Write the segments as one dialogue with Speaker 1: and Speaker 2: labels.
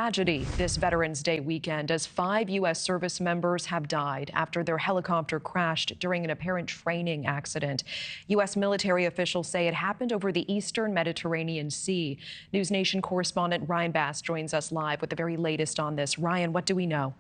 Speaker 1: tragedy this Veterans Day weekend as 5 U.S. service members have died after their helicopter crashed during an apparent training accident. U.S. military officials say it happened over the eastern Mediterranean Sea. NewsNation correspondent Ryan Bass joins us live with the very latest on this. Ryan, what do we know?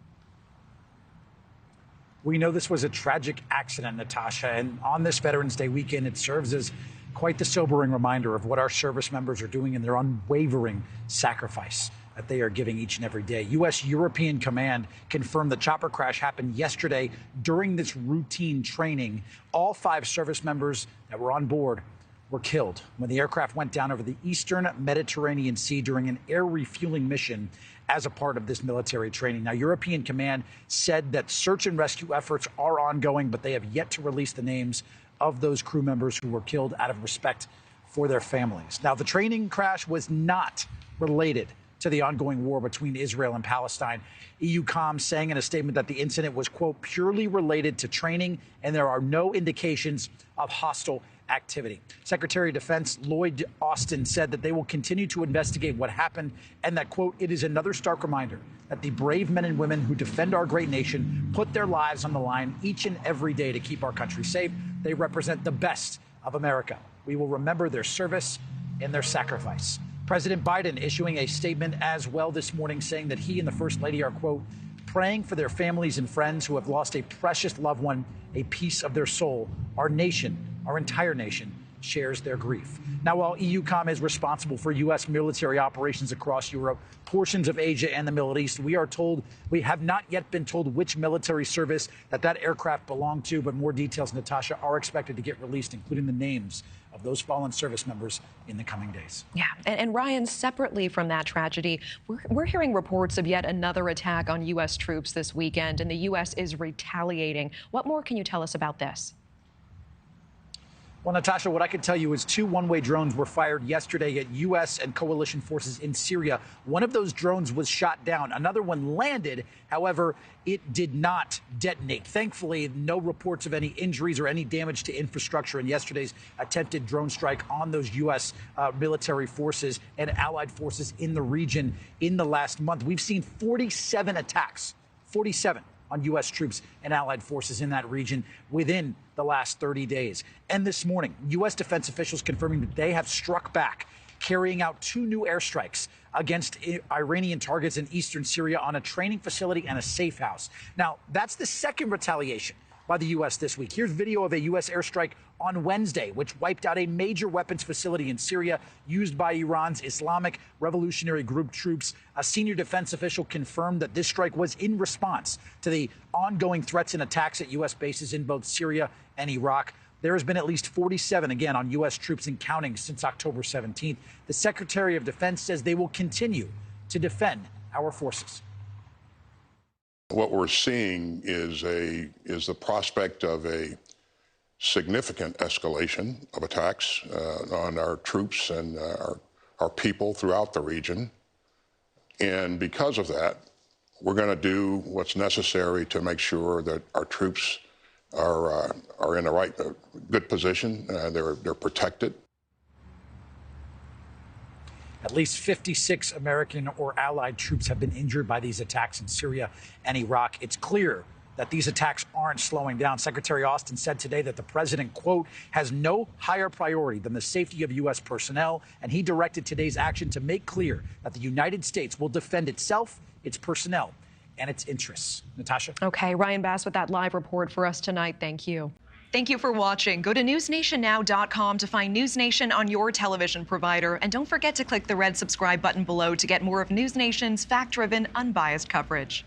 Speaker 2: We know this was a tragic accident, Natasha, and on this Veterans Day weekend, it serves as quite the sobering reminder of what our service members are doing in their unwavering sacrifice that they are giving each and every day. U.S. European Command confirmed the chopper crash happened yesterday during this routine training. All 5 service members that were on board were killed when the aircraft went down over the eastern Mediterranean Sea during an air refueling mission as a part of this military training. Now, European Command said that search and rescue efforts are ongoing, but they have yet to release the names of those crew members who were killed out of respect for their families. Now, the training crash was not related to the ongoing war between Israel and Palestine. EUCOM saying in a statement that the incident was, quote, purely related to training, and there are no indications of hostile activity. Secretary of Defense Lloyd Austin said that they will continue to investigate what happened and that, quote, it is another stark reminder that the brave men and women who defend our great nation put their lives on the line each and every day to keep our country safe. They represent the best of America. We will remember their service and their sacrifice. President Biden issuing a statement as well this morning saying that he and the First Lady are, quote, praying for their families and friends who have lost a precious loved one, a piece of their soul. Our nation, our entire nation, shares their grief. Now, while EUCOM is responsible for U.S. military operations across Europe, portions of Asia and the Middle East, we have not yet been told which military service that aircraft belonged to, but more details, Natasha, are expected to get released, including the names of those fallen service members in the coming days.
Speaker 1: Yeah, and Ryan, separately from that tragedy, we're hearing reports of yet another attack on U.S. troops this weekend, and the U.S. is retaliating. What more can you tell us about this?
Speaker 2: Well, Natasha, what I can tell you is 2 one-way drones were fired yesterday at U.S. and coalition forces in Syria. One of those drones was shot down. Another one landed. However, it did not detonate. Thankfully, no reports of any injuries or any damage to infrastructure in yesterday's attempted drone strike on those U.S. Military forces and allied forces in the region in the last month. We've seen 47 attacks, 47 on U.S. troops and allied forces in that region within the last 30 days. And this morning, U.S. defense officials confirming that they have struck back, carrying out 2 new airstrikes against Iranian targets in eastern Syria on a training facility and a safe house. Now, that's the second retaliation by the U.S. this week. Here's video of a U.S. airstrike on Wednesday, which wiped out a major weapons facility in Syria used by Iran's Islamic Revolutionary Group troops. A senior defense official confirmed that this strike was in response to the ongoing threats and attacks at U.S. bases in both Syria and Iraq. There has been at least 47, again, on U.S. troops and counting since October 17th. The Secretary of Defense says they will continue to defend our forces.
Speaker 3: What we're seeing is the prospect of a significant escalation of attacks on our troops and our people throughout the region. And because of that, we're going to do what's necessary to make sure that our troops are in the right, good position. They're protected.
Speaker 2: At least 56 American or allied troops have been injured by these attacks in Syria and Iraq. It's clear that these attacks aren't slowing down. Secretary Austin said today that the president, quote, has no higher priority than the safety of U.S. personnel, and he directed today's action to make clear that the United States will defend itself, its personnel, and its interests. Natasha?
Speaker 1: Okay, Ryan Bass with that live report for us tonight. Thank you. Thank you for watching. Go to newsnationnow.com to find NewsNation on your television provider. And don't forget to click the red subscribe button below to get more of NewsNation's fact-driven, unbiased coverage.